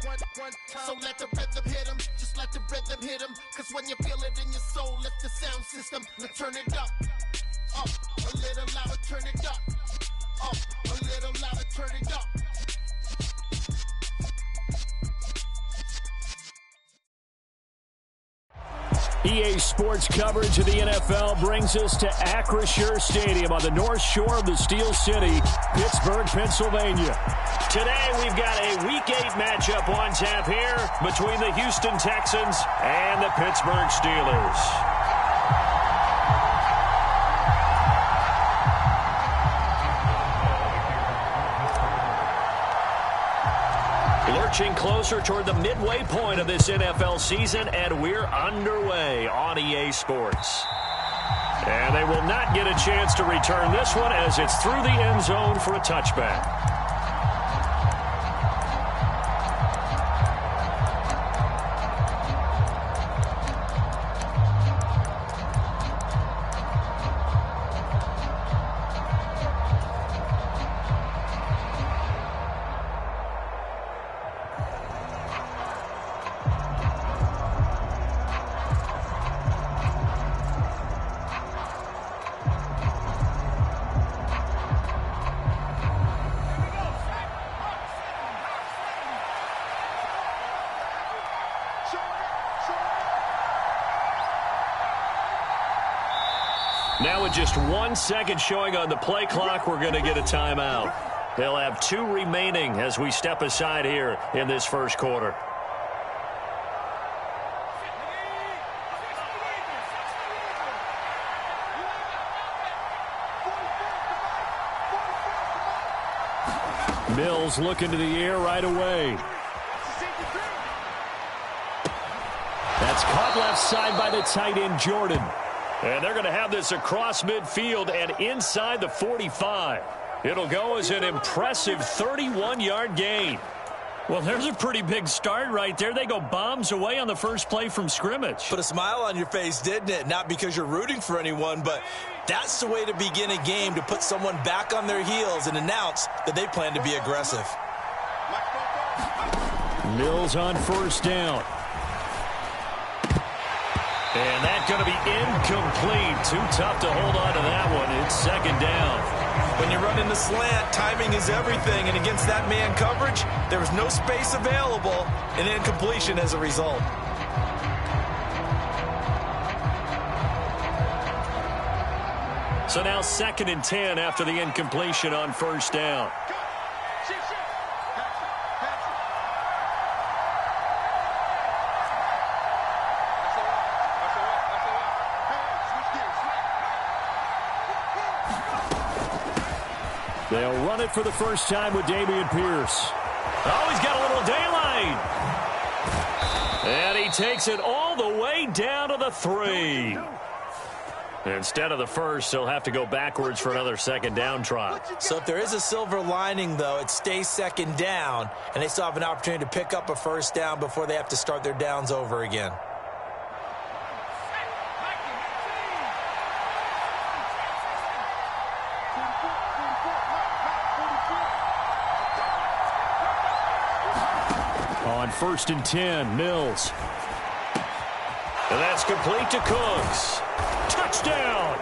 So let the rhythm hit 'em, just let the rhythm hit 'em. Cause when you feel it in your soul, lift the sound system. Let's turn it up, a little louder, turn it up, a little louder, turn it up. EA Sports coverage of the NFL brings us to Acrisure Stadium on the north shore of the Steel City, Pittsburgh, Pennsylvania. Today we've got a Week 8 matchup on tap here between the Houston Texans and the Pittsburgh Steelers. Lurching closer toward the midway point of this NFL season, and we're underway on EA Sports. And they will not get a chance to return this one as it's through the end zone for a touchback. Now with just 1 second showing on the play clock, we're going to get a timeout. They'll have 2 remaining as we step aside here in this first quarter. Mills looking to the air right away. That's caught left side by the tight end, Jordan. And they're going to have this across midfield and inside the 45. It'll go as an impressive 31-yard gain. Well, there's a pretty big start right there. They go bombs away on the first play from scrimmage. Put a smile on your face, didn't it? Not because you're rooting for anyone, but that's the way to begin a game, to put someone back on their heels and announce that they plan to be aggressive. Mills on first down. And that's going to be incomplete. Too tough to hold on to that one. It's second down. When you're running the slant, timing is everything. And against that man coverage, there was no space available. And incompletion as a result. So now 2nd and 10 after the incompletion on first down. They'll run it for the first time with Dameon Pierce. Oh, he's got a little daylight. And he takes it all the way down to the 3. Instead of the first, he'll have to go backwards for another second down try. So if there is a silver lining, though, it stays second down, and they still have an opportunity to pick up a first down before they have to start their downs over again. On 1st and 10, Mills. And that's complete to Cooks. Touchdown!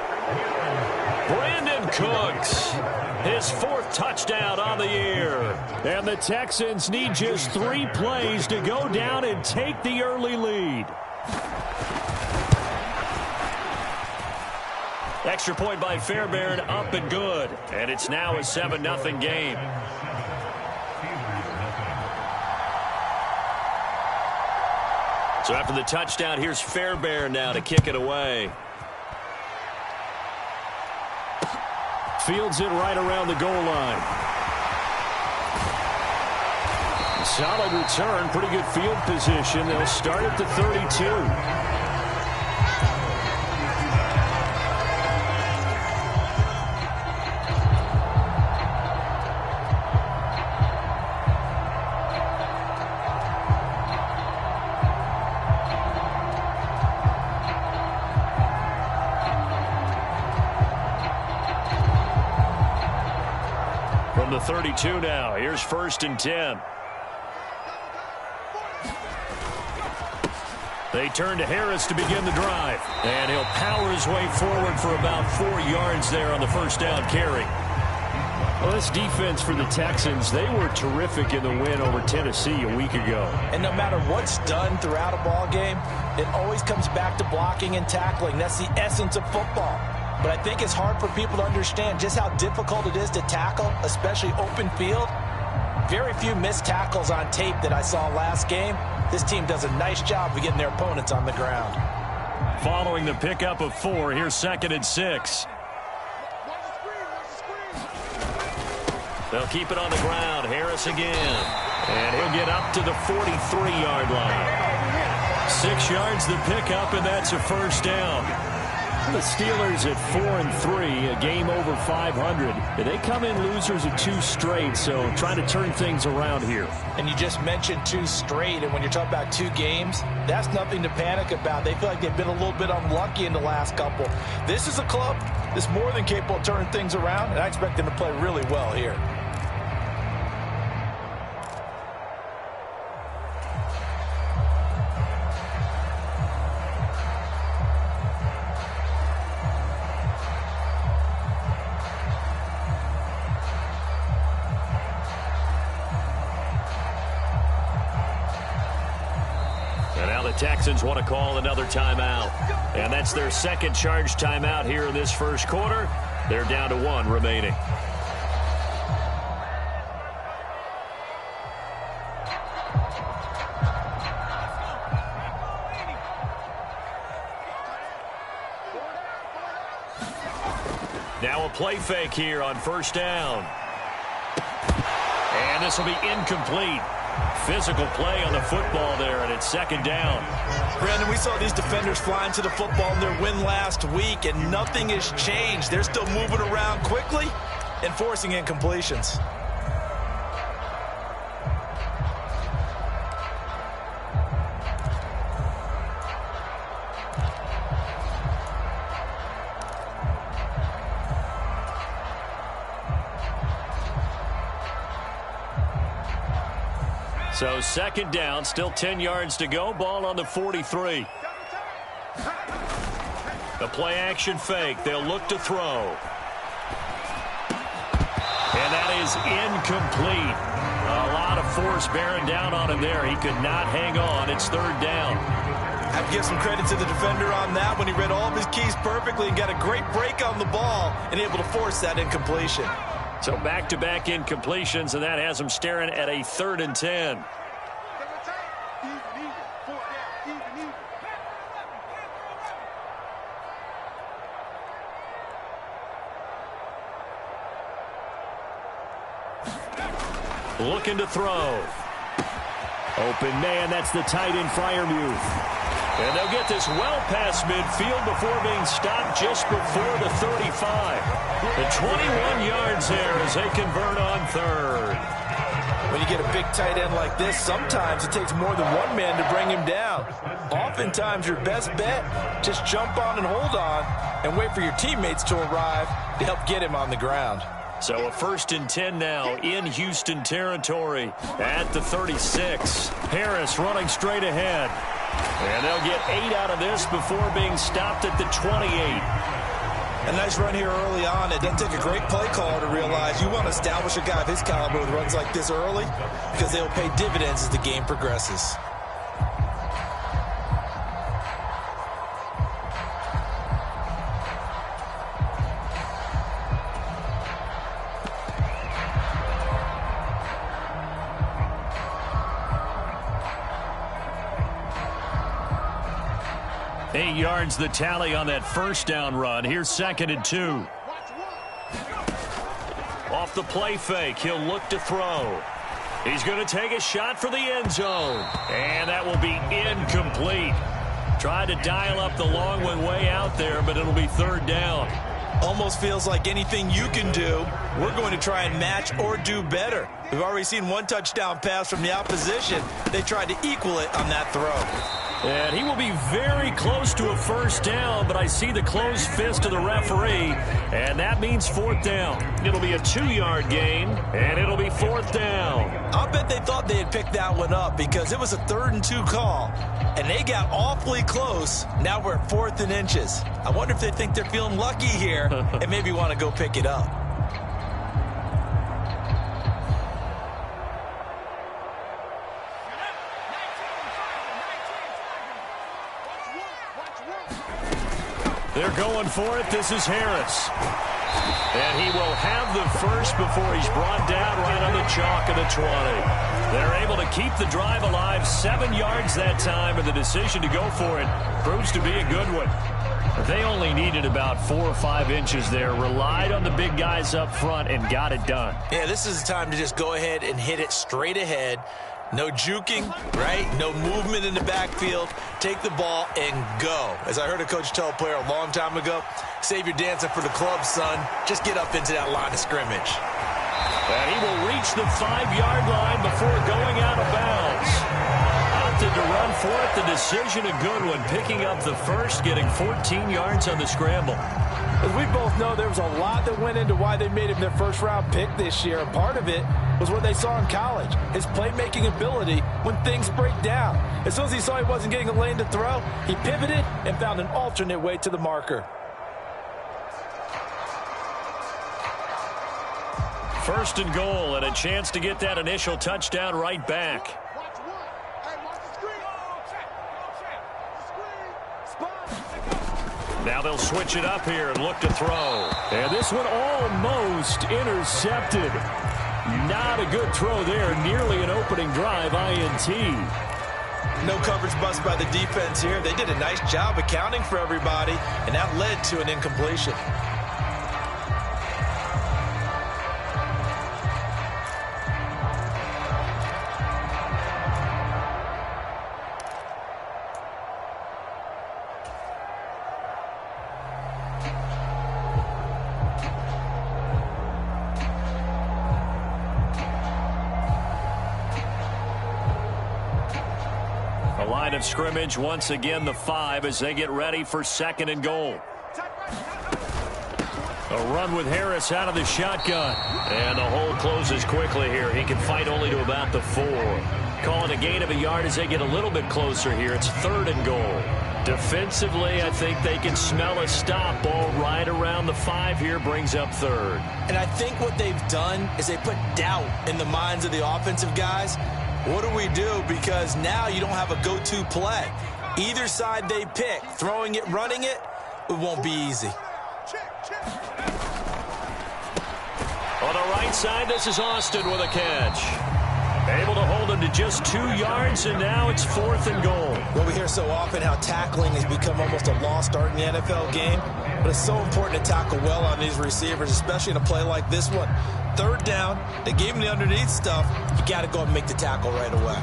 Brandon Cooks, his 4th touchdown on the year. And the Texans need just 3 plays to go down and take the early lead. Extra point by Fairbairn, up and good. And it's now a 7-0 game. So after the touchdown, here's Fairbairn now to kick it away. Fields it right around the goal line. Solid return, pretty good field position. They'll start at the 32. From the 32 now, here's 1st and 10. They turn to Harris to begin the drive. And he'll power his way forward for about 4 yards there on the first down carry. Well, this defense for the Texans, they were terrific in the win over Tennessee a week ago. And no matter what's done throughout a ball game, it always comes back to blocking and tackling. That's the essence of football. But I think it's hard for people to understand just how difficult it is to tackle, especially open field. Very few missed tackles on tape that I saw last game. This team does a nice job of getting their opponents on the ground. Following the pickup of 4, here's 2nd and 6. They'll keep it on the ground. Harris again. And he'll get up to the 43-yard line. 6 yards the pickup, and that's a first down. The Steelers at 4-3, a game over 500. They come in losers of 2 straight, so trying to turn things around here. And you just mentioned 2 straight, and when you're talking about 2 games, that's nothing to panic about. They feel like they've been a little bit unlucky in the last couple. This is a club that's more than capable of turning things around, and I expect them to play really well here. Texans want to call another timeout. And that's their second charge timeout here in this first quarter. They're down to 1 remaining. Now a play fake here on first down. And this will be incomplete. Physical play on the football there, and it's 2nd down. Brandon, we saw these defenders flying to the football in their win last week, and nothing has changed. They're still moving around quickly and forcing incompletions. So 2nd down, still 10 yards to go. Ball on the 43. The play action fake. They'll look to throw. And that is incomplete. A lot of force bearing down on him there. He could not hang on. It's 3rd down. I have to give some credit to the defender on that when he read all of his keys perfectly and got a great break on the ball and able to force that incompletion. So back-to-back incompletions, and that has them staring at a 3rd and 10. Looking to throw. Open man, that's the tight end Freiermuth. And they'll get this well past midfield before being stopped just before the 35. The 21 yards there as they convert on 3rd. When you get a big tight end like this, sometimes it takes more than one man to bring him down. Oftentimes your best bet, just jump on and hold on and wait for your teammates to arrive to help get him on the ground. So a 1st and 10 now in Houston territory at the 36. Harris running straight ahead. And they'll get 8 out of this before being stopped at the 28. A nice run here early on. It doesn't take a great play caller to realize you want to establish a guy of his caliber with runs like this early because they'll pay dividends as the game progresses. Eight yards the tally on that first down run. Here's 2nd and 2. Off the play fake, he'll look to throw. He's going to take a shot for the end zone. And that will be incomplete. Tried to dial up the long one way out there, but it'll be 3rd down. Almost feels like anything you can do, we're going to try and match or do better. We've already seen one touchdown pass from the opposition. They tried to equal it on that throw. And he will be very close to a first down, but I see the closed fist of the referee, and that means fourth down. It'll be a 2-yard gain, and it'll be fourth down. I bet they thought they had picked that one up because it was a 3rd and 2 call, and they got awfully close. Now we're at 4th and inches. I wonder if they think they're feeling lucky here and maybe want to go pick it up. They're going for it. This is Harris. And he will have the first before he's brought down right on the chalk of the 20. They're able to keep the drive alive, 7 yards that time, and the decision to go for it proves to be a good one. They only needed about 4 or 5 inches there, relied on the big guys up front, and got it done. Yeah, this is the time to just go ahead and hit it straight ahead. No juking, right? No movement in the backfield. Take the ball and go. As I heard a coach tell a player a long time ago, save your dancing for the club, son. Just get up into that line of scrimmage. And he will reach the 5-yard line before going out of bounds. Opted to run for it. The decision a good one. Picking up the first, getting 14 yards on the scramble. As we both know, there was a lot that went into why they made him their first-round pick this year. And part of it was what they saw in college, his playmaking ability when things break down. As soon as he saw he wasn't getting a lane to throw, he pivoted and found an alternate way to the marker. First and goal, and a chance to get that initial touchdown right back. Now they'll switch it up here and look to throw. And this one almost intercepted. Not a good throw there. Nearly an opening drive, INT. No coverage bust by the defense here. They did a nice job accounting for everybody, and that led to an incompletion. Line of scrimmage once again the 5 as they get ready for 2nd and goal. A run with Harris out of the shotgun, and the hole closes quickly here. He can fight only to about the 4. Calling a gain of a yard as they get a little bit closer here. It's 3rd and goal. Defensively, I think they can smell a stop. Ball right around the 5 here, brings up 3rd. And I think what they've done is they put doubt in the minds of the offensive guys. What do we do? Because now you don't have a go-to play. Either side they pick, throwing it, running it, it won't be easy. On the right side, this is Austin with a catch. Able to hold him to just 2 yards, and now it's 4th and goal. Well, we hear so often how tackling has become almost a lost art in the NFL game, but it's so important to tackle well on these receivers, especially in a play like this one. 3rd down, they gave him the underneath stuff. You got to go and make the tackle right away.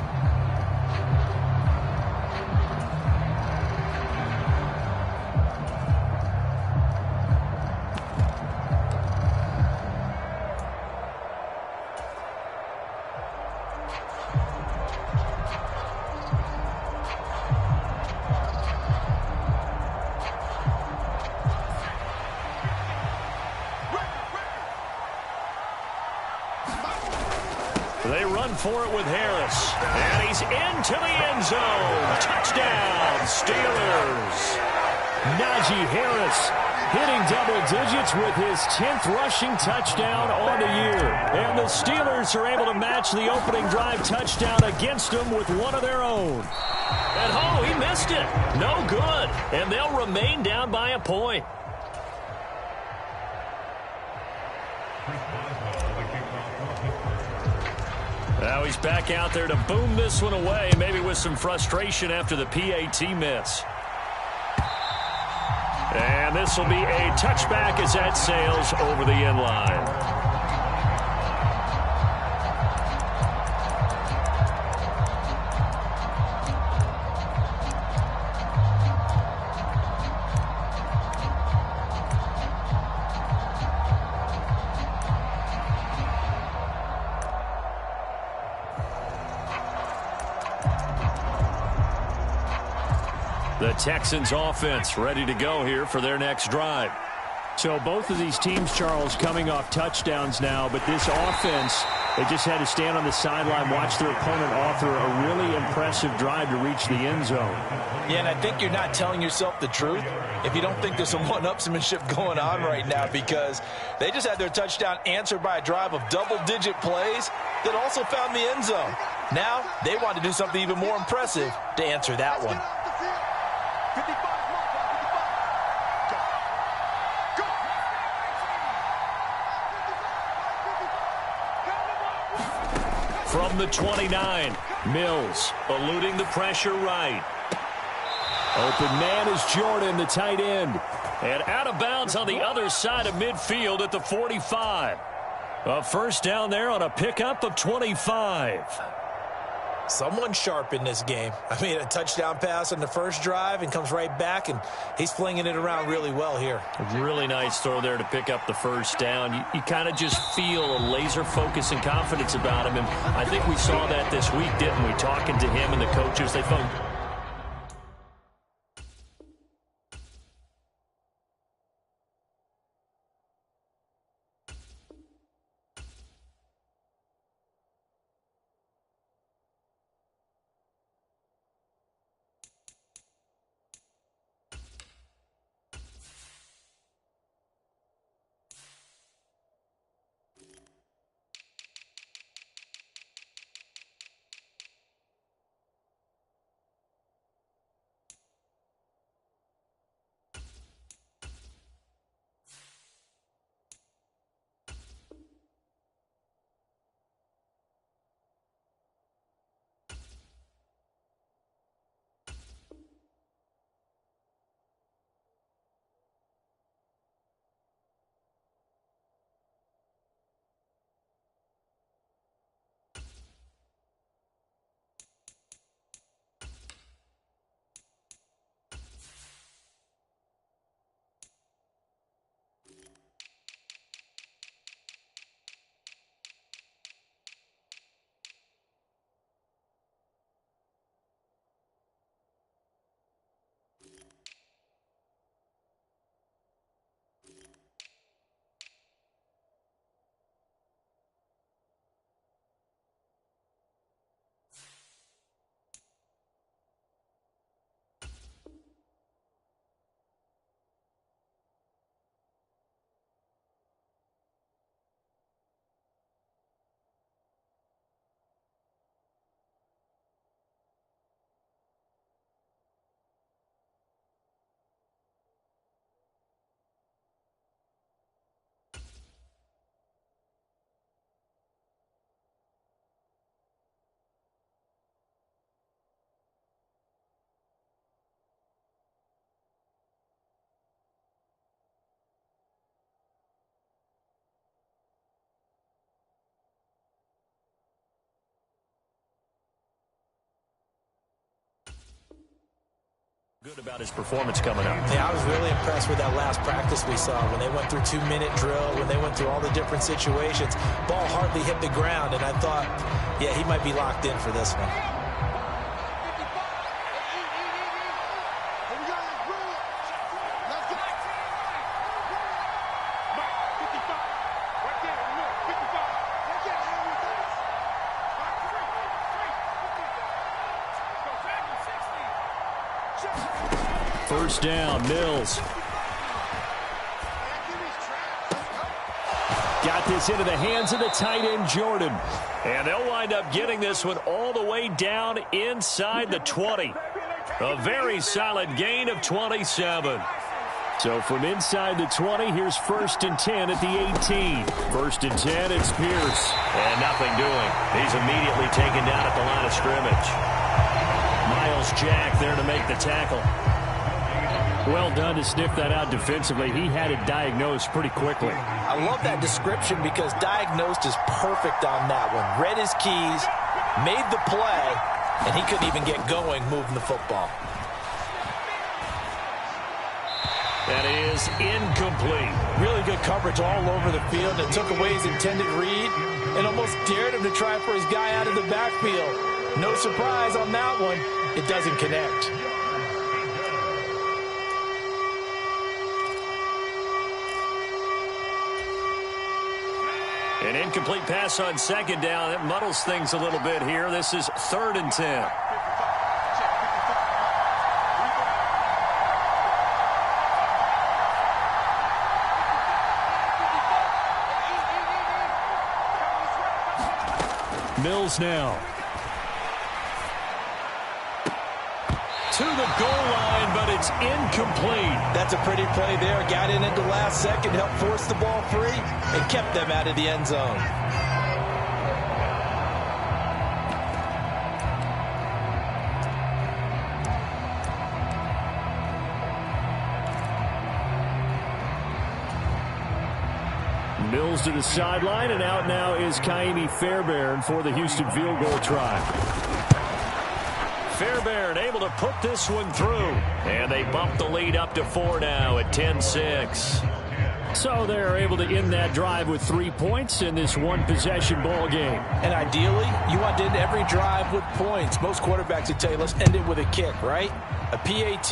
They run for it with Harris. And he's into the end zone. Touchdown, Steelers. Najee Harris hitting double digits with his 10th rushing touchdown on the year. And the Steelers are able to match the opening drive touchdown against them with one of their own. And oh, he missed it. No good. And they'll remain down by a point. Now he's back out there to boom this one away, maybe with some frustration after the PAT miss. And this will be a touchback as that sails over the end line. The Texans offense ready to go here for their next drive. So both of these teams, Charles, coming off touchdowns now, but this offense, they just had to stand on the sideline, watch their opponent author a really impressive drive to reach the end zone. Yeah, and I think you're not telling yourself the truth if you don't think there's some one-upsmanship going on right now, because they just had their touchdown answered by a drive of double-digit plays that also found the end zone. Now they want to do something even more impressive to answer that one. From the 29, Mills eluding the pressure right. Open man is Jordan, the tight end. And out of bounds on the other side of midfield at the 45. A first down there on a pickup of 25. Someone sharp in this game. I mean, a touchdown pass on the first drive and comes right back, and he's flinging it around really well here. A really nice throw there to pick up the first down. You kind of just feel a laser focus and confidence about him, and I think we saw that this week, didn't we? Talking to him and the coaches, they felt... Good about his performance coming up. Yeah, I was really impressed with that last practice we saw when they went through 2-minute drill, when they went through all the different situations. Ball hardly hit the ground, and I thought, yeah, he might be locked in for this one. First down, Mills. Got this into the hands of the tight end, Jordan. And they'll wind up getting this one all the way down inside the 20. A very solid gain of 27. So from inside the 20, here's 1st and 10 at the 18. 1st and 10, it's Pierce. And nothing doing. He's immediately taken down at the line of scrimmage. Miles Jack there to make the tackle. Well done to sniff that out defensively. He had it diagnosed pretty quickly. I love that description because diagnosed is perfect on that one. Read his keys, made the play, and he couldn't even get going moving the football. That is incomplete. Really good coverage all over the field. It took away his intended read and almost dared him to try for his guy out of the backfield. No surprise on that one. It doesn't connect. An incomplete pass on second down. It muddles things a little bit here. This is 3rd and 10. Mills now. To the goal line, but it's incomplete. That's a pretty play there. Got in at the last second, helped force the ball free, and kept them out of the end zone. Mills to the sideline, and out now is Ka'imi Fairbairn for the Houston field goal try. Fairbairn able to put this one through. And they bump the lead up to 4 now at 10-6. So they're able to end that drive with 3 points in this one-possession ball game. And ideally, you want to end every drive with points. Most quarterbacks would tell you, let's end it with a kick, right? A PAT,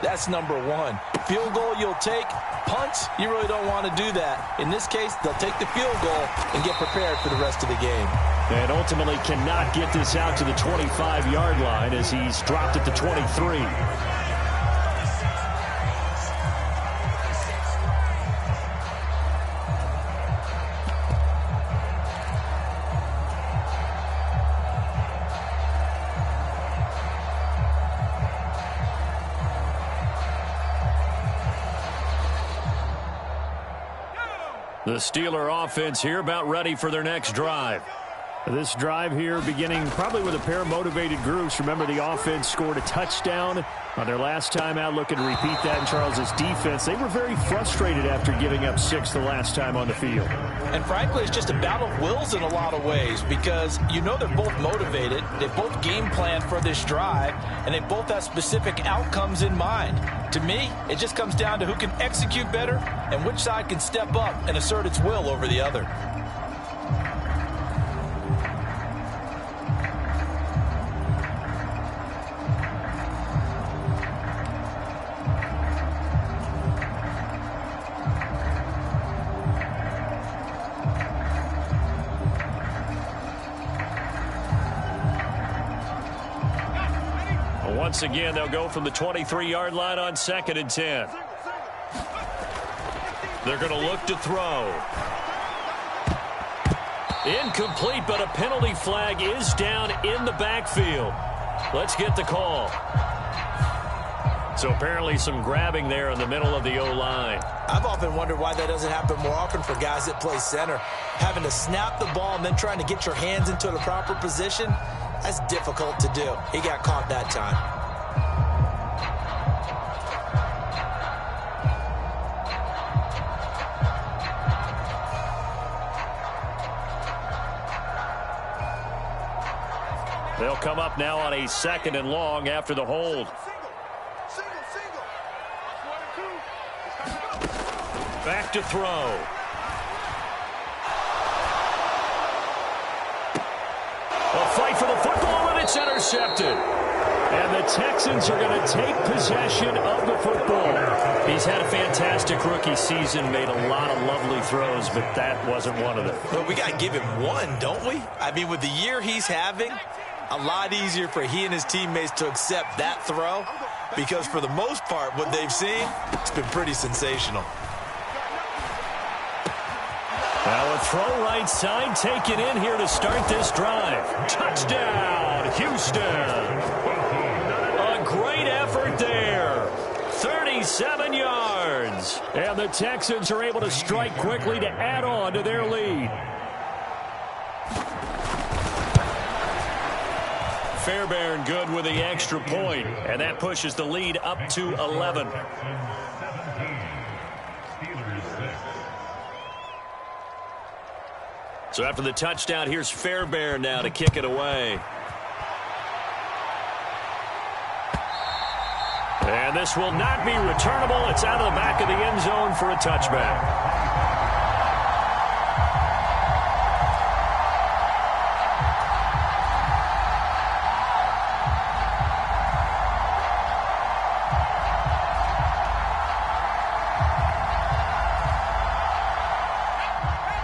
that's number 1. Field goal you'll take. Punts, you really don't want to do that. In this case, they'll take the field goal and get prepared for the rest of the game. And ultimately cannot get this out to the 25-yard line as he's dropped at the 23. The Steeler offense here about ready for their next drive. This drive here beginning probably with a pair of motivated groups. Remember, the offense scored a touchdown on their last time out. Looking to repeat that in Charles' defense. They were very frustrated after giving up 6 the last time on the field. And frankly, it's just a battle of wills in a lot of ways because you know they're both motivated. They both game planned for this drive, and they both have specific outcomes in mind. To me, it just comes down to who can execute better and which side can step up and assert its will over the other. Once again, they'll go from the 23-yard line on 2nd and 10. They're going to look to throw. Incomplete, but a penalty flag is down in the backfield. Let's get the call. So apparently some grabbing there in the middle of the O-line. I've often wondered why that doesn't happen more often for guys that play center. Having to snap the ball and then trying to get your hands into the proper position, that's difficult to do. He got caught that time. They'll come up now on a 2nd and long after the hold. Back to throw. A fight for the football, and it's intercepted. And the Texans are going to take possession of the football. He's had a fantastic rookie season, made a lot of lovely throws, but that wasn't one of them. But we got to give him one, don't we? I mean, with the year he's having, a lot easier for he and his teammates to accept that throw because for the most part, what they've seen, it's been pretty sensational. Now a throw right side taken in here to start this drive. Touchdown, Houston. A great effort there. 37 yards. And the Texans are able to strike quickly to add on to their lead. Fairbairn good with the extra point, and that pushes the lead up to 11. So after the touchdown, here's Fairbairn now to kick it away. And this will not be returnable. It's out of the back of the end zone for a touchback.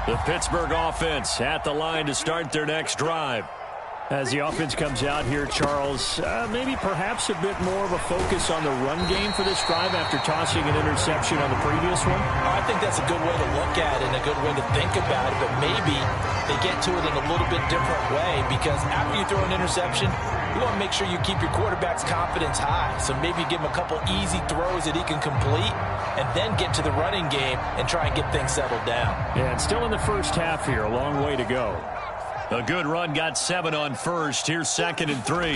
The Pittsburgh offense at the line to start their next drive. As the offense comes out here, Charles, maybe perhaps a bit more of a focus on the run game for this drive after tossing an interception on the previous one? I think that's a good way to look at it and a good way to think about it, but maybe they get to it in a little bit different way, because after you throw an interception, you want to make sure you keep your quarterback's confidence high. So maybe give him a couple easy throws that he can complete and then get to the running game and try and get things settled down. Yeah, and still in the first half here, a long way to go. A good run, got 7 on first. Here's 2nd and 3.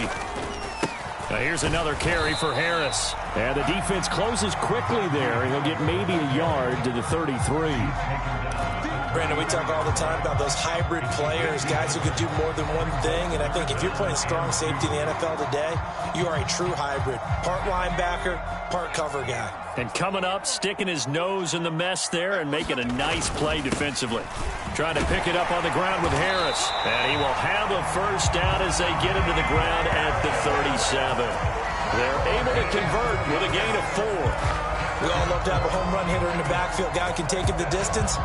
Now here's another carry for Harris. And the defense closes quickly there. He'll get maybe a yard to the 33. Brandon, we talk all the time about those hybrid players, guys who could do more than one thing. And I think if you're playing strong safety in the NFL today, you are a true hybrid. Part linebacker, part cover guy. And coming up, sticking his nose in the mess there and making a nice play defensively. Trying to pick it up on the ground with Harris. And he will have a first down as they get him to the ground at the 37. They're able to convert with a gain of 4. We all love to have a home run hitter in the backfield. Guy can take it the distance.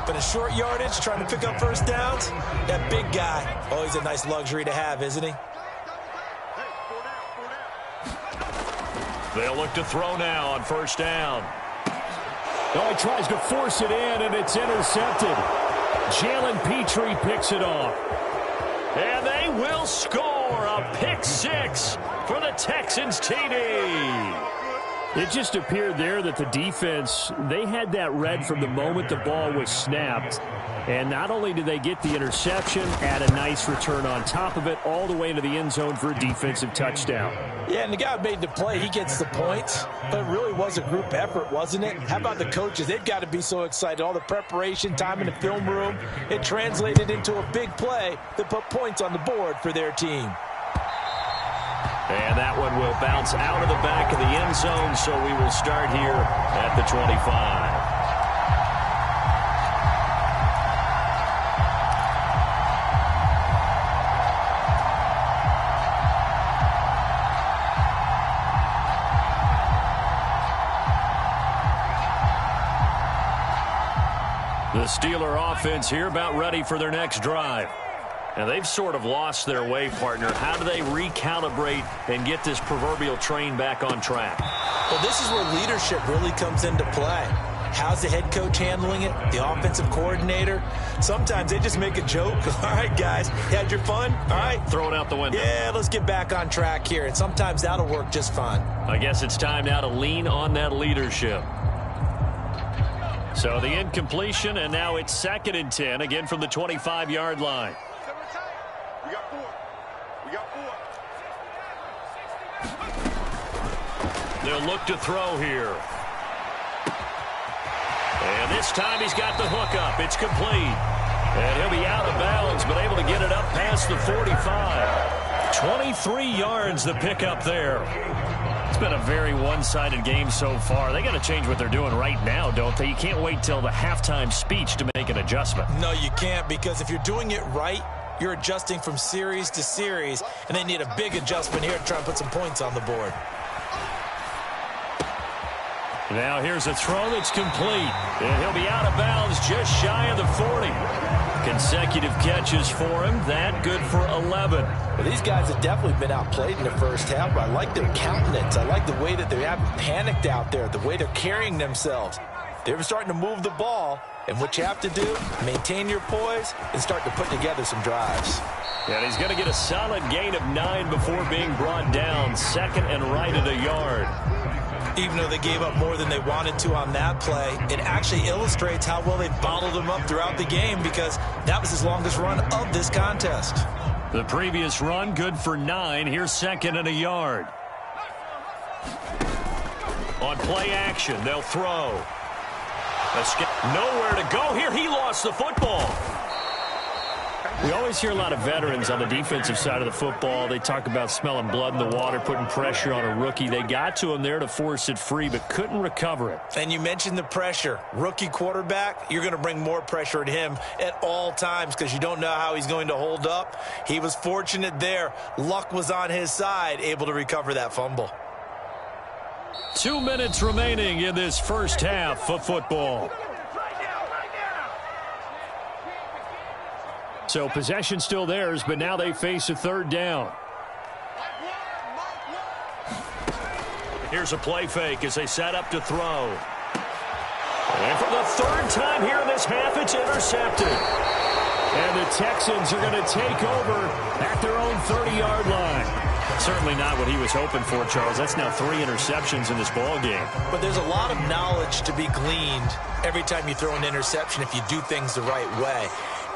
But a short yardage, trying to pick up first downs, that big guy, always a nice luxury to have, isn't he? They'll look to throw now on first down. Oh, he tries to force it in, and it's intercepted. Jalen Petrie picks it off. And they will score a pick 6 for the Texans TD. It just appeared there that the defense, they had that read from the moment the ball was snapped. And not only did they get the interception, add a nice return on top of it, all the way into the end zone for a defensive touchdown. Yeah, and the guy who made the play, he gets the points. But it really was a group effort, wasn't it? How about the coaches? They've got to be so excited. All the preparation time in the film room, it translated into a big play that put points on the board for their team. And that one will bounce out of the back of the end zone, so we will start here at the 25. The Steeler offense here about ready for their next drive. And they've sort of lost their way, partner. How do they recalibrate and get this proverbial train back on track? Well, this is where leadership really comes into play. How's the head coach handling it? The offensive coordinator? Sometimes they just make a joke. All right, guys, you had your fun? All right. Throw it out the window. Yeah, let's get back on track here. And sometimes that'll work just fine. I guess it's time now to lean on that leadership. So the incompletion, and now it's 2nd and 10, again from the 25-yard line. They'll look to throw here. And this time he's got the hook up. It's complete. And he'll be out of bounds, but able to get it up past the 45. 23 yards the pickup there. It's been a very one-sided game so far. They got to change what they're doing right now, don't they? You can't wait till the halftime speech to make an adjustment. No, you can't, because if you're doing it right, you're adjusting from series to series, and they need a big adjustment here to try and put some points on the board. Now here's a throw that's complete. And he'll be out of bounds just shy of the 40. Consecutive catches for him. That good for 11. Well, these guys have definitely been outplayed in the first half, but I like their countenance. I like the way that they haven't panicked out there, the way they're carrying themselves. They're starting to move the ball, and what you have to do, maintain your poise and start to put together some drives. And he's going to get a solid gain of 9 before being brought down. 2nd and right at a yard. Even though they gave up more than they wanted to on that play, it actually illustrates how well they bottled them up throughout the game, because that was his longest run of this contest. The previous run good for 9. Here's 2nd and a yard. On play action, they'll throw. Nowhere to go here. He lost the football. We always hear a lot of veterans on the defensive side of the football. They talk about smelling blood in the water, putting pressure on a rookie. They got to him there to force it free, but couldn't recover it. And you mentioned the pressure. Rookie quarterback, you're going to bring more pressure at him at all times because you don't know how he's going to hold up. He was fortunate there. Luck was on his side, able to recover that fumble. 2 minutes remaining in this first half of football. So possession still theirs, but now they face a third down. Here's a play fake as they set up to throw. And for the third time here in this half, it's intercepted. And the Texans are going to take over at their own 30-yard line. Certainly not what he was hoping for, Charles. That's now 3 interceptions in this ball game. But there's a lot of knowledge to be gleaned every time you throw an interception if you do things the right way.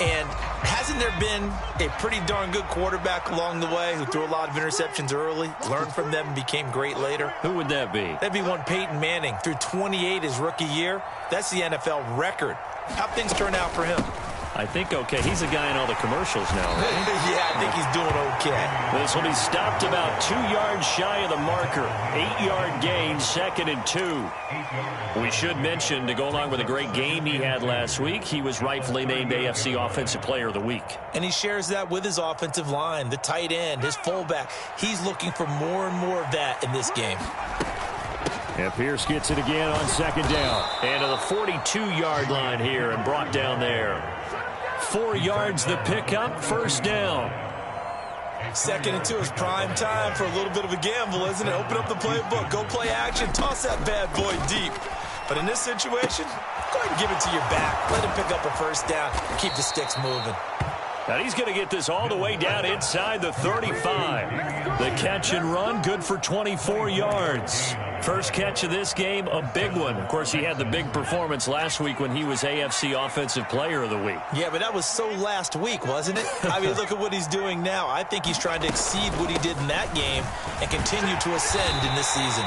And hasn't there been a pretty darn good quarterback along the way who threw a lot of interceptions early, learned from them, and became great later? Who would that be? That'd be one Peyton Manning. Threw 28 his rookie year. That's the NFL record. How'd things turn out for him? I think okay. He's a guy in all the commercials now, right? Yeah, I think he's doing okay. This will be stopped about 2 yards shy of the marker. 8-yard gain, 2nd and 2. We should mention, to go along with a great game he had last week, he was rightfully named AFC Offensive Player of the Week. And he shares that with his offensive line, the tight end, his fullback. He's looking for more and more of that in this game. And Pierce gets it again on 2nd down. And to the 42-yard line here and brought down there. 4 yards the pickup, 1st down. 2nd and 2 is prime time for a little bit of a gamble, isn't it? Open up the playbook, go play action, toss that bad boy deep. But in this situation, go ahead and give it to your back. Let him pick up a 1st down and keep the sticks moving. And he's going to get this all the way down inside the 35. The catch and run, good for 24 yards. First catch of this game, a big one. Of course, he had the big performance last week when he was AFC Offensive Player of the Week. Yeah, but that was so last week, wasn't it? I mean, look at what he's doing now. I think he's trying to exceed what he did in that game and continue to ascend in this season.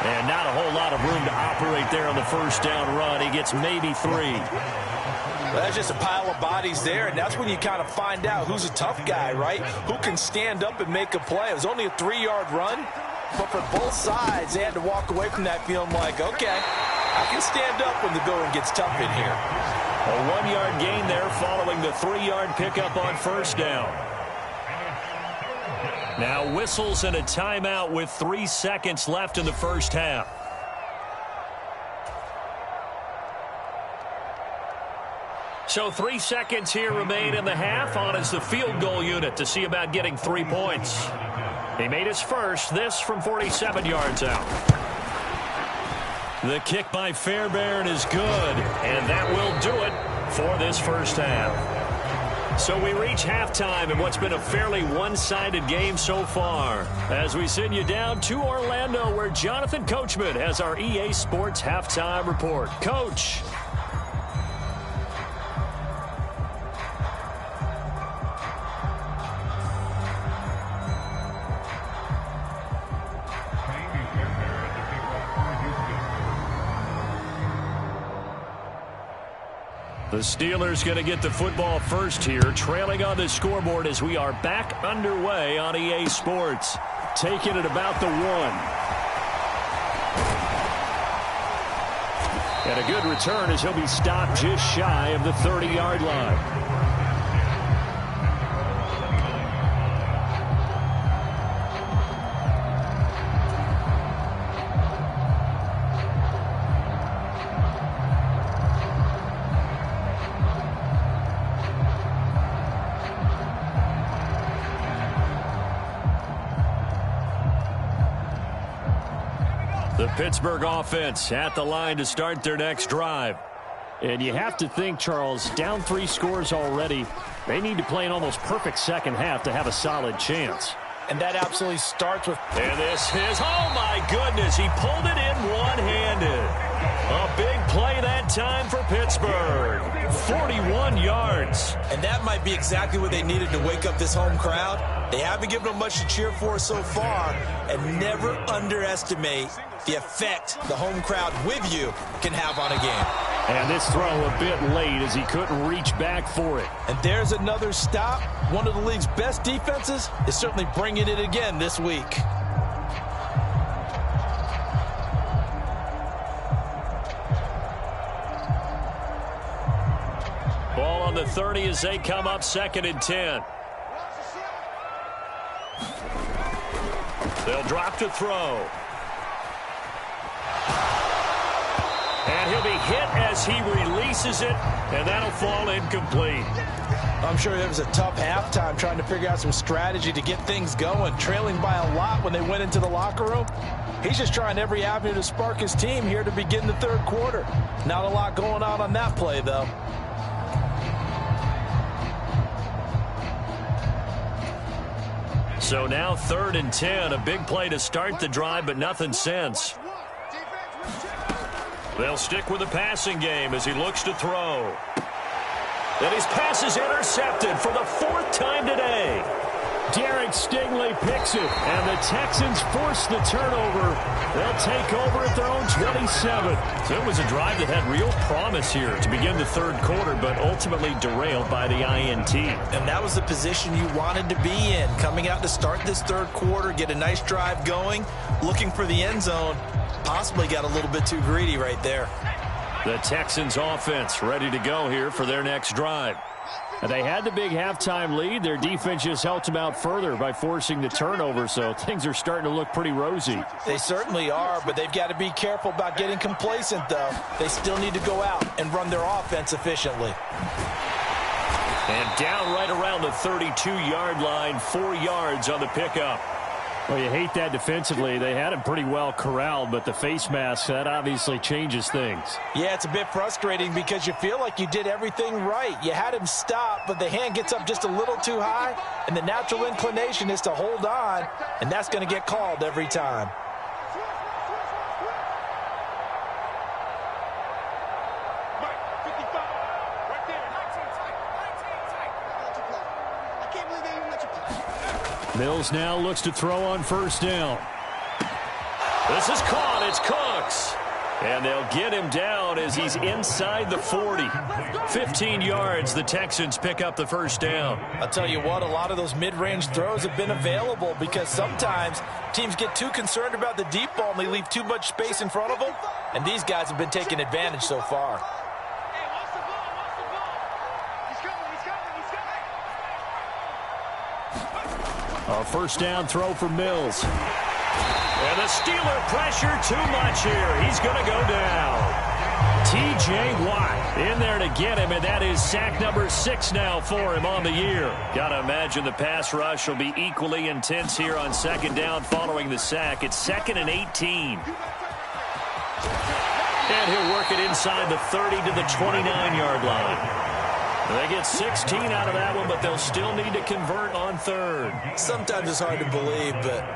And not a whole lot of room to operate there on the 1st down run. He gets maybe 3. Well, that's just a pile of bodies there, and that's when you kind of find out who's a tough guy, right? Who can stand up and make a play. It was only a 3-yard run, but for both sides, they had to walk away from that feeling like, okay, I can stand up when the going gets tough in here. A 1-yard gain there following the 3-yard pickup on 1st down. Now whistles and a timeout with 3 seconds left in the 1st half. So 3 seconds here remain in the half. On is the field goal unit to see about getting 3 points. He made his first, this from 47 yards out. The kick by Fairbairn is good, and that will do it for this 1st half. So we reach halftime in what's been a fairly one-sided game so far, as we send you down to Orlando, where Jonathan Coachman has our EA Sports Halftime Report. Coach. The Steelers going to get the football first here, trailing on the scoreboard as we are back underway on EA Sports. Taking it about the 1. And a good return as he'll be stopped just shy of the 30-yard line. The Pittsburgh offense at the line to start their next drive. And you have to think, Charles, down 3 scores already. They need to play an almost perfect second half to have a solid chance. And that absolutely starts with... And this is, oh my goodness, he pulled it in one-handed. A big play that time for Pittsburgh. 41 yards. And that might be exactly what they needed to wake up this home crowd. They haven't given them much to cheer for so far. And never underestimate the effect the home crowd with you can have on a game. And this throw a bit late as he couldn't reach back for it. And there's another stop. One of the league's best defenses is certainly bringing it again this week. Ball on the 30 as they come up 2nd and 10. They'll drop to throw. And he'll be hit as he releases it, and that'll fall incomplete. I'm sure it was a tough halftime trying to figure out some strategy to get things going, trailing by a lot when they went into the locker room. He's just trying every avenue to spark his team here to begin the third quarter. Not a lot going on that play, though. So now 3rd and 10, a big play to start the drive, but nothing since. They'll stick with the passing game as he looks to throw. And his pass is intercepted for the 4th time today. Derek Stingley picks it, and the Texans force the turnover. They'll take over at their own 27. So it was a drive that had real promise here to begin the 3rd quarter, but ultimately derailed by the INT. And that was the position you wanted to be in, coming out to start this 3rd quarter, get a nice drive going, looking for the end zone. Possibly got a little bit too greedy right there. The Texans offense ready to go here for their next drive. They had the big halftime lead. Their defense just helped them out further by forcing the turnover, so things are starting to look pretty rosy. They certainly are, but they've got to be careful about getting complacent, though. They still need to go out and run their offense efficiently. And down right around the 32-yard line, 4 yards on the pickup. Well, you hate that defensively. They had him pretty well corralled, but the face mask, that obviously changes things. Yeah, it's a bit frustrating because you feel like you did everything right. You had him stop, but the hand gets up just a little too high, and the natural inclination is to hold on, and that's going to get called every time. Mills now looks to throw on 1st down. This is caught. It's Cooks. And they'll get him down as he's inside the 40. 15 yards. The Texans pick up the 1st down. I'll tell you what, a lot of those mid-range throws have been available because sometimes teams get too concerned about the deep ball and they leave too much space in front of them. And these guys have been taking advantage so far. A 1st down throw for Mills. And the Steeler pressure too much here. He's going to go down. T.J. Watt in there to get him, and that is sack number 6 now for him on the year. Got to imagine the pass rush will be equally intense here on 2nd down following the sack. It's 2nd and 18. And he'll work it inside the 30 to the 29-yard line. They get 16 out of that one, but they'll still need to convert on 3rd. Sometimes it's hard to believe, but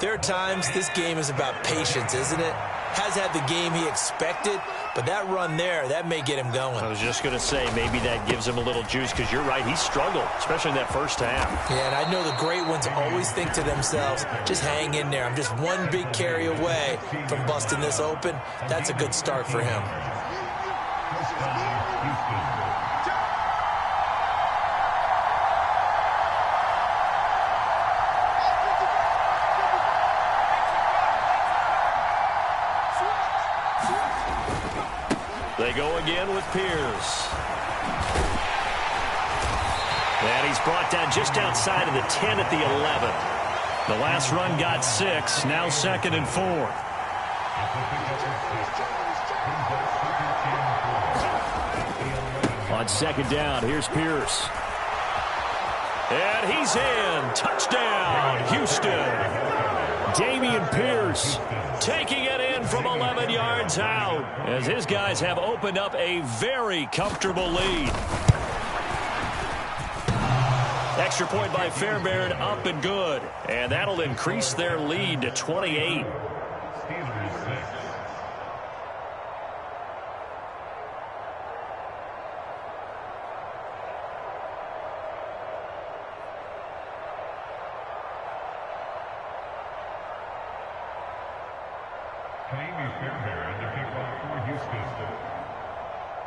there are times this game is about patience, isn't it? Has had the game he expected, but that run there, that may get him going. I was just going to say, maybe that gives him a little juice, because you're right, he struggled, especially in that 1st half. Yeah, and I know the great ones always think to themselves, just hang in there. I'm just one big carry away from busting this open. That's a good start for him. They go again with Pierce. And he's brought down just outside of the 10 at the 11. The last run got 6, now 2nd and 4. On 2nd down, here's Pierce. And he's in. Touchdown, Houston. Dameon Pierce taking it in from 11 yards out as his guys have opened up a very comfortable lead. Extra point by Fairbairn, up and good. And that'll increase their lead to 28.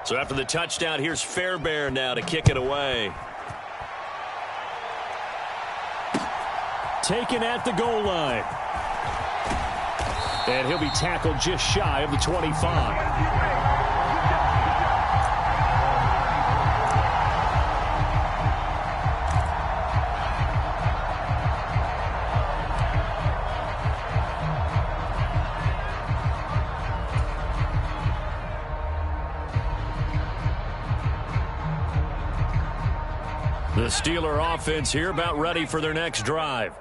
So after the touchdown, here's Fairbairn now to kick it away. Taken at the goal line. And he'll be tackled just shy of the 25. The Steeler offense here about ready for their next drive.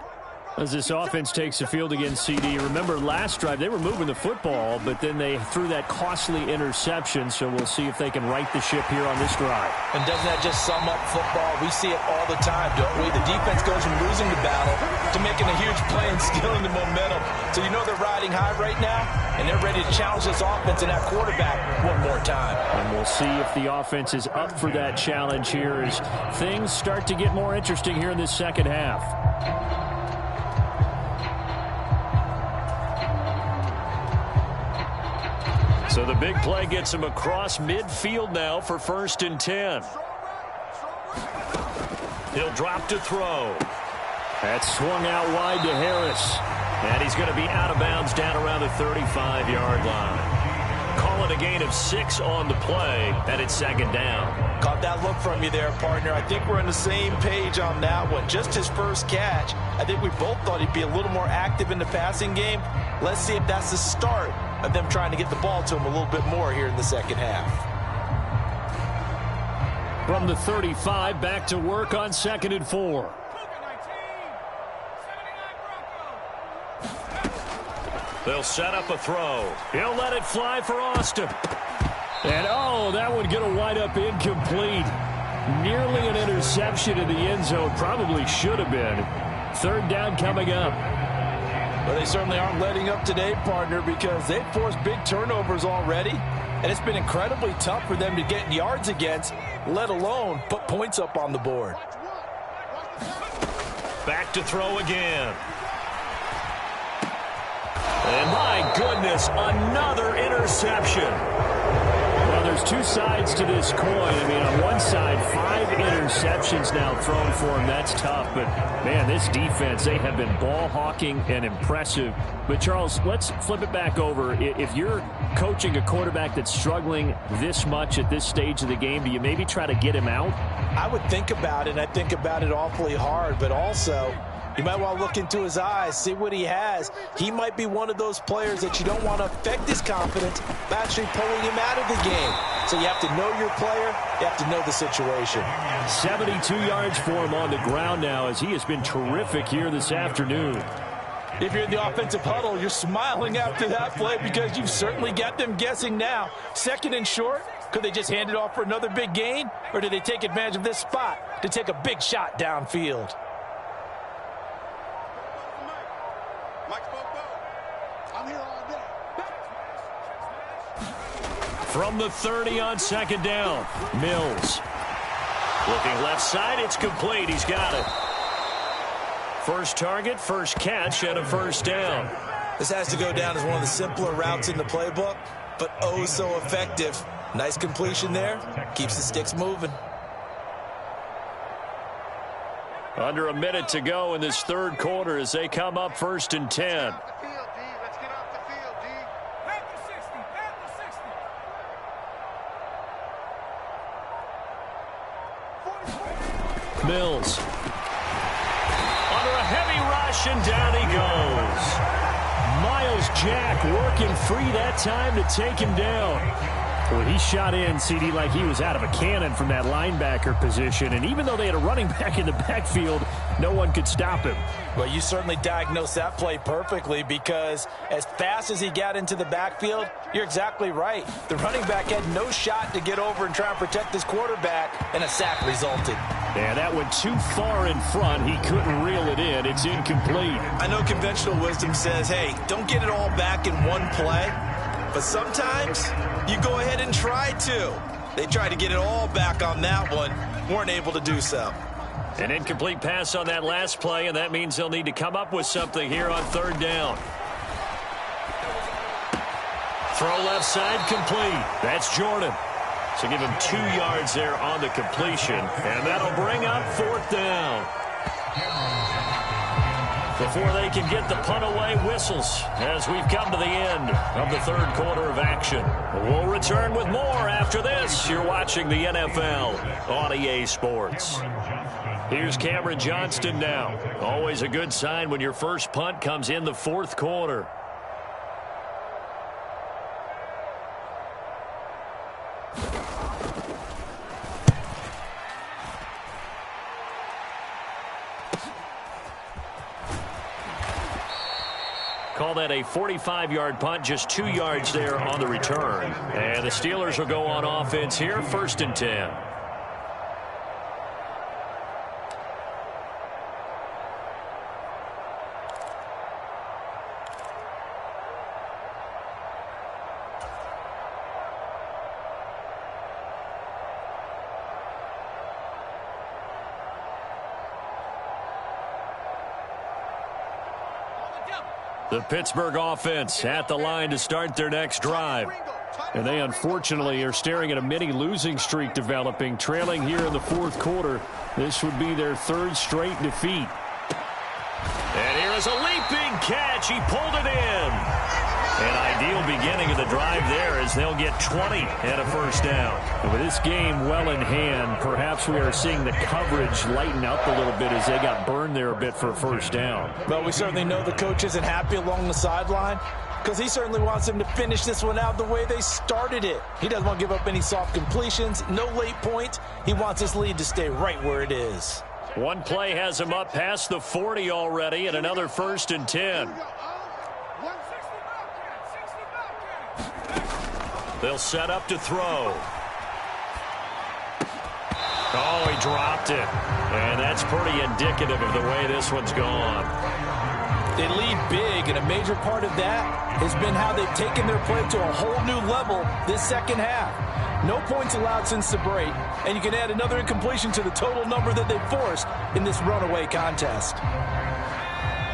As this offense takes the field against CD, remember last drive they were moving the football, but then they threw that costly interception, so we'll see if they can right the ship here on this drive. And doesn't that just sum up football? We see it all the time, don't we? The defense goes from losing the battle to making a huge play and stealing the momentum. So you know they're riding high right now, and they're ready to challenge this offense and that quarterback one more time. And we'll see if the offense is up for that challenge here as things start to get more interesting here in this second half. So the big play gets him across midfield now for 1st and 10. He'll drop to throw. That's swung out wide to Harris. And he's going to be out of bounds down around the 35-yard line. Call it a gain of 6 on the play, and it's 2nd down. Caught that look from you there, partner. I think we're on the same page on that one. Just his first catch. I think we both thought he'd be a little more active in the passing game. Let's see if that's the start of them trying to get the ball to him a little bit more here in the second half. From the 35, back to work on 2nd and 4. They'll set up a throw. He'll let it fly for Austin. And, oh, that would get a wind up incomplete. Nearly an interception in the end zone. Probably should have been. 3rd down coming up. Well, they certainly aren't letting up today, partner, because they've forced big turnovers already. And it's been incredibly tough for them to get yards against, let alone put points up on the board. Back to throw again. And my goodness, another interception. Well, there's two sides to this coin. I mean, on one side, 5 interceptions now thrown for him. That's tough. But, man, this defense, they have been ball hawking and impressive. But, Charles, let's flip it back over. If you're coaching a quarterback that's struggling this much at this stage of the game, do you maybe try to get him out? I would think about it, and I think about it awfully hard. But also, you might want to look into his eyes, see what he has. He might be one of those players that you don't want to affect his confidence by actually pulling him out of the game. So you have to know your player. You have to know the situation. 72 yards for him on the ground now as he has been terrific here this afternoon. If you're in the offensive huddle, you're smiling after that play because you've certainly got them guessing now. 2nd and short, could they just hand it off for another big gain? Or do they take advantage of this spot to take a big shot downfield? From the 30 on 2nd down, Mills. Looking left side, it's complete. He's got it. First target, first catch, and a 1st down. This has to go down as one of the simpler routes in the playbook, but oh so effective. Nice completion there. Keeps the sticks moving. Under a minute to go in this 3rd quarter as they come up 1st and 10. Mills. Under a heavy rush, and down he goes. Myles Jack working free that time to take him down. Well, he shot in, CD, like he was out of a cannon from that linebacker position. And even though they had a running back in the backfield, no one could stop him. Well, you certainly diagnosed that play perfectly because as fast as he got into the backfield, you're exactly right. The running back had no shot to get over and try and protect his quarterback, and a sack resulted. Yeah, that went too far in front. He couldn't reel it in. It's incomplete. I know conventional wisdom says, hey, don't get it all back in one play. But sometimes you go ahead and try to. They tried to get it all back on that one. Weren't able to do so. An incomplete pass on that last play, and that means they'll need to come up with something here on 3rd down. Throw left side complete. That's Jordan. So give him 2 yards there on the completion, and that'll bring up 4th down. Before they can get the punt away, whistles as we've come to the end of the 3rd quarter of action. We'll return with more after this. You're watching the NFL on EA Sports. Here's Cameron Johnston now. Always a good sign when your first punt comes in the 4th quarter. call that a 45-yard punt, just 2 yards there on the return. And the Steelers will go on offense here, 1st and 10. The Pittsburgh offense at the line to start their next drive. And they unfortunately are staring at a mini losing streak developing, trailing here in the 4th quarter. This would be their 3rd straight defeat. And here is a leaping catch. He pulled it in. An ideal beginning of the drive there as they'll get 20 and a 1st down. And with this game well in hand, perhaps we are seeing the coverage lighten up a little bit as they got burned there a bit for a 1st down. Well, we certainly know the coach isn't happy along the sideline because he certainly wants them to finish this one out the way they started it. He doesn't want to give up any soft completions, no late points. He wants his lead to stay right where it is. One play has him up past the 40 already, and another 1st and 10. They'll set up to throw. Oh, he dropped it. And that's pretty indicative of the way this one's gone. They lead big, and a major part of that has been how they've taken their play to a whole new level this second half. No points allowed since the break, and you can add another incompletion to the total number that they've forced in this runaway contest.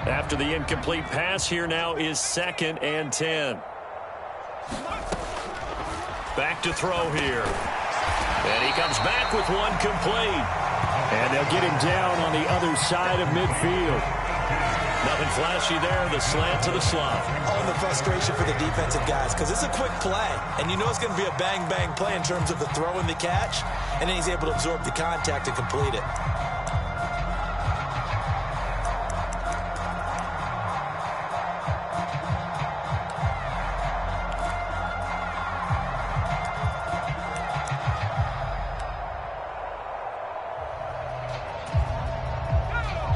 After the incomplete pass, here now is 2nd and 10. Back to throw here. And he comes back with one complete. And they'll get him down on the other side of midfield. Nothing flashy there. The slant to the slot. Oh, and the frustration for the defensive guys because it's a quick play. And you know it's going to be a bang-bang play in terms of the throw and the catch. And then he's able to absorb the contact and complete it.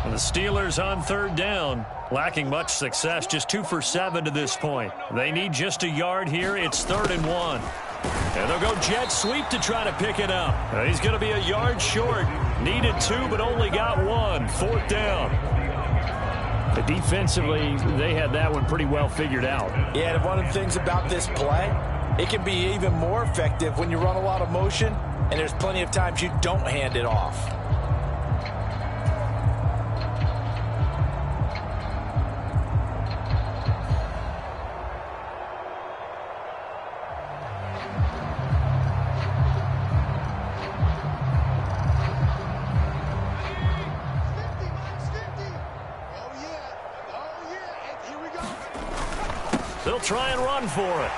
The Steelers on 3rd down, lacking much success, just 2 for 7 to this point. They need just a yard here. It's 3rd and 1. And they'll go jet sweep to try to pick it up. He's going to be a yard short. Needed 2, but only got 1. 4th down. But defensively, they had that one pretty well figured out. Yeah, and one of the things about this play, it can be even more effective when you run a lot of motion, and there's plenty of times you don't hand it off. They'll try and run for it.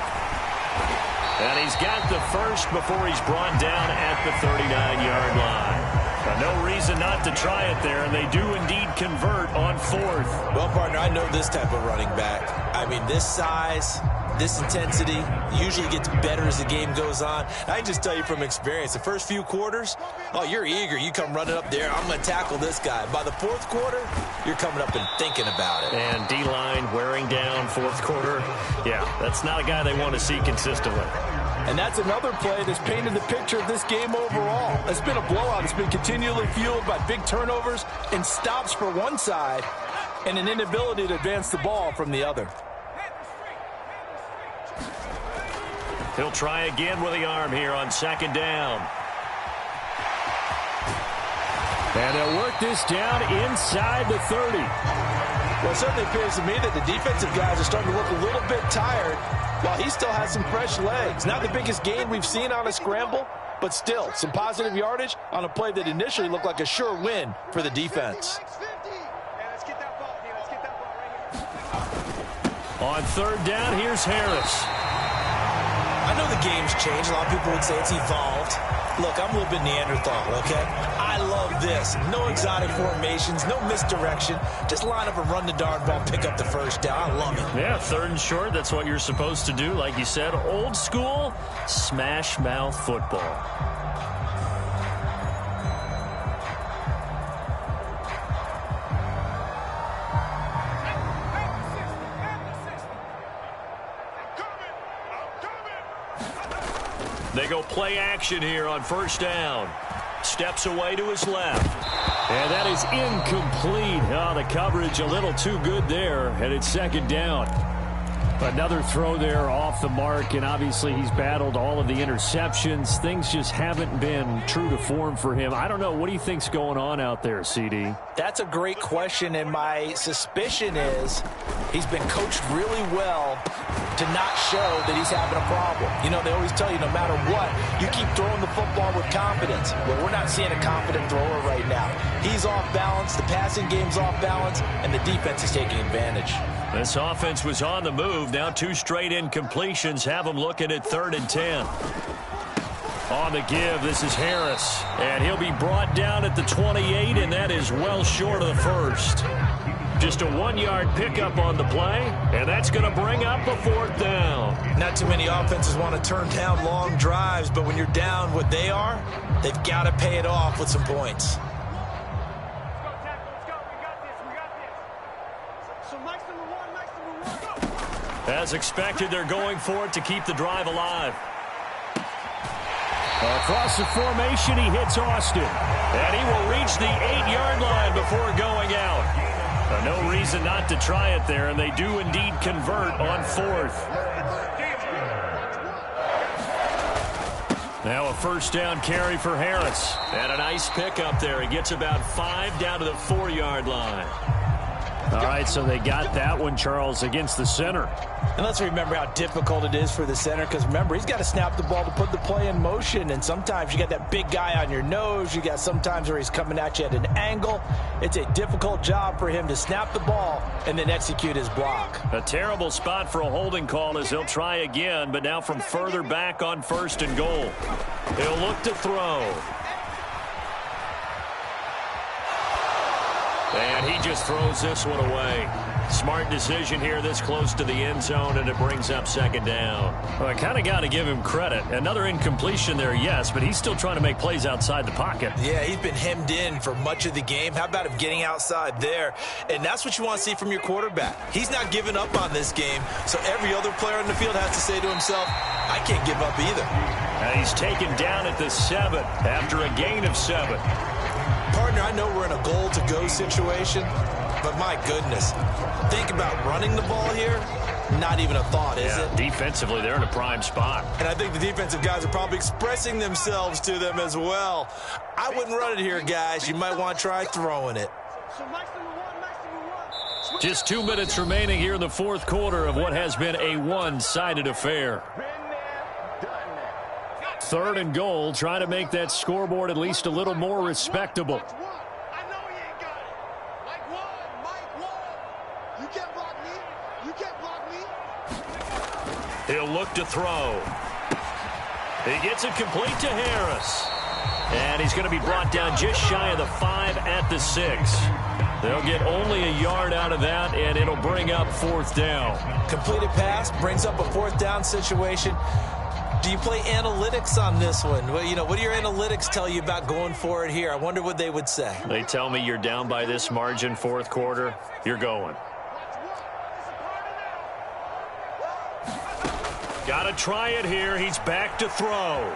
And he's got the first before he's brought down at the 39-yard line. No reason not to try it there, and they do indeed convert on 4th. Well, partner, I know this type of running back. I mean, this size, this intensity usually gets better as the game goes on. I can just tell you from experience, the first few quarters, oh, you're eager. You come running up there, I'm going to tackle this guy. By the 4th quarter, you're coming up and thinking about it. And D-line wearing down 4th quarter. Yeah, that's not a guy they want to see consistently. And that's another play that's painted the picture of this game overall. It's been a blowout. It's been continually fueled by big turnovers and stops for one side and an inability to advance the ball from the other. He'll try again with the arm here on 2nd down. And they'll work this down inside the 30. Well, it certainly appears to me that the defensive guys are starting to look a little bit tired while he still has some fresh legs. Not the biggest gain we've seen on a scramble, but still some positive yardage on a play that initially looked like a sure win for the defense. On 3rd down, here's Harris. I know the game's changed. A lot of people would say it's evolved. Look, I'm a little bit Neanderthal, okay? I love this. No exotic formations, no misdirection. Just line up and run the darn ball, pick up the first down. I love it. Yeah, 3rd and short. That's what you're supposed to do. Like you said, old school, smash mouth football. They go play action here on first down. Steps away to his left. And that is incomplete. Oh, the coverage a little too good there, and it's second down. Another throw there off the mark, and obviously he's battled all of the interceptions. Things just haven't been true to form for him. I don't know. What do you think's going on out there, CD? That's a great question, and my suspicion is he's been coached really well to not show that he's having a problem. You know, they always tell you no matter what, you keep throwing the football with confidence. Well, we're not seeing a confident thrower right now. He's off balance, the passing game's off balance, and the defense is taking advantage. This offense was on the move. Now 2 straight incompletions have them looking at 3rd and 10. On the give, this is Harris. And he'll be brought down at the 28, and that is well short of the first. Just a 1-yard pickup on the play, and that's going to bring up a 4th down. Not too many offenses want to turn down long drives, but when you're down what they are, they've got to pay it off with some points. As expected, they're going for it to keep the drive alive. Across the formation, he hits Austin. And he will reach the 8-yard line before going out. No reason not to try it there, and they do indeed convert on 4th. Now a first down carry for Harris. And a nice pickup there. He gets about 5 down to the 4-yard line. All right, so they got that one, Charles, against the center. And let's remember how difficult it is for the center, because remember, he's got to snap the ball to put the play in motion, and sometimes you got that big guy on your nose. You got sometimes where he's coming at you at an angle. It's a difficult job for him to snap the ball and then execute his block. A terrible spot for a holding call as he'll try again, but now from further back on 1st and goal. He'll look to throw. And he just throws this one away. Smart decision here this close to the end zone, and it brings up 2nd down. Well, I kind of got to give him credit. Another incompletion there, yes, but he's still trying to make plays outside the pocket. Yeah, he's been hemmed in for much of the game. How about him getting outside there? And that's what you want to see from your quarterback. He's not giving up on this game, so every other player on the field has to say to himself, I can't give up either. And he's taken down at the 7 after a gain of 7. Partner, I know we're in a goal-to-go situation, but my goodness, think about running the ball here. Not even a thought, is it? Defensively, they're in a prime spot. And I think the defensive guys are probably expressing themselves to them as well. I wouldn't run it here, guys. You might want to try throwing it. Just 2 minutes remaining here in the 4th quarter of what has been a one-sided affair. 3rd and goal, trying to make that scoreboard at least a little more respectable. He'll look to throw. He gets it complete to Harris. And he's going to be brought down just shy of the 5 at the 6. They'll get only a yard out of that, and it'll bring up 4th down. Completed pass brings up a 4th down situation. Do you play analytics on this one? Well, you know, what do your analytics tell you about going for it here? I wonder what they would say. They tell me you're down by this margin 4th quarter, you're going. Got to try it here. He's back to throw.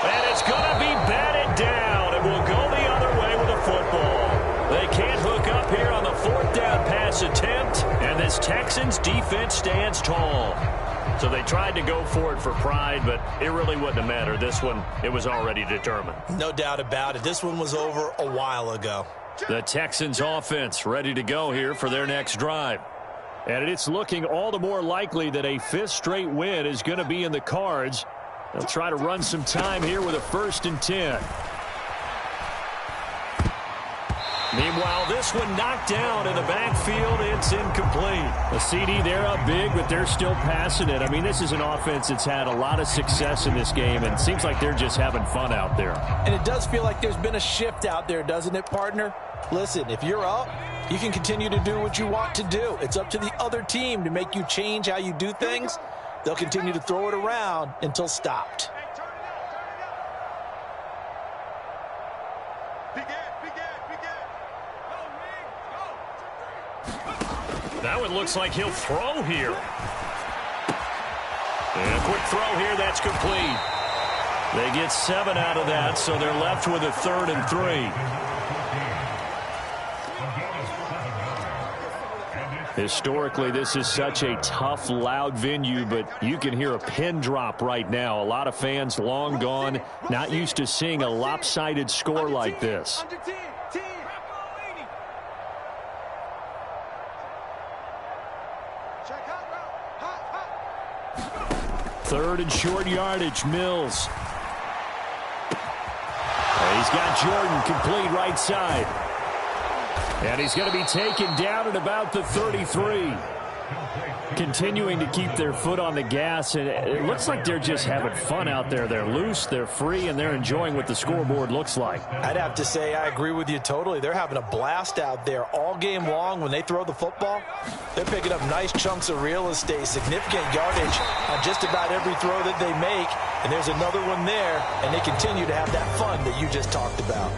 And it's going to be batted down. It will go the other way with a football. They can't hook up here on the 4th down pass attempt, and this Texans defense stands tall. So they tried to go for it for pride, but it really wouldn't have mattered. This one, it was already determined. No doubt about it. This one was over a while ago. The Texans offense ready to go here for their next drive. And it's looking all the more likely that a 5th straight win is going to be in the cards. They'll try to run some time here with a 1st and 10. Meanwhile, this one knocked down in the backfield. It's incomplete. The CD, they're up big, but they're still passing it. I mean, this is an offense that's had a lot of success in this game, and it seems like they're just having fun out there. And it does feel like there's been a shift out there, doesn't it, partner? Listen, if you're up, you can continue to do what you want to do. It's up to the other team to make you change how you do things. They'll continue to throw it around until stopped. That one looks like he'll throw here. And a quick throw here, that's complete. They get 7 out of that, so they're left with a 3rd and 3. Historically, this is such a tough, loud venue, but you can hear a pin drop right now. A lot of fans long gone, not used to seeing a lopsided score like this. 3rd and short yardage, Mills. He's got Jordan complete right side. And he's going to be taken down at about the 33. Continuing to keep their foot on the gas, and it looks like they're just having fun out there. They're loose, they're free, and they're enjoying what the scoreboard looks like. I'd have to say I agree with you totally. They're having a blast out there all game long. When they throw the football, they're picking up nice chunks of real estate, significant yardage on just about every throw that they make. And there's another one there, and they continue to have that fun that you just talked about.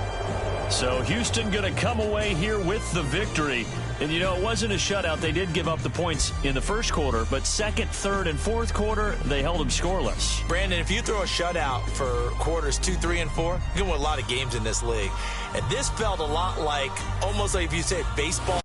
So Houston going to come away here with the victory. And, you know, it wasn't a shutout. They did give up the points in the first quarter, but 2nd, 3rd, and 4th quarter, they held them scoreless. Brandon, if you throw a shutout for quarters 2, 3, and 4, you can win a lot of games in this league. And this felt a lot like, almost like if you said baseball.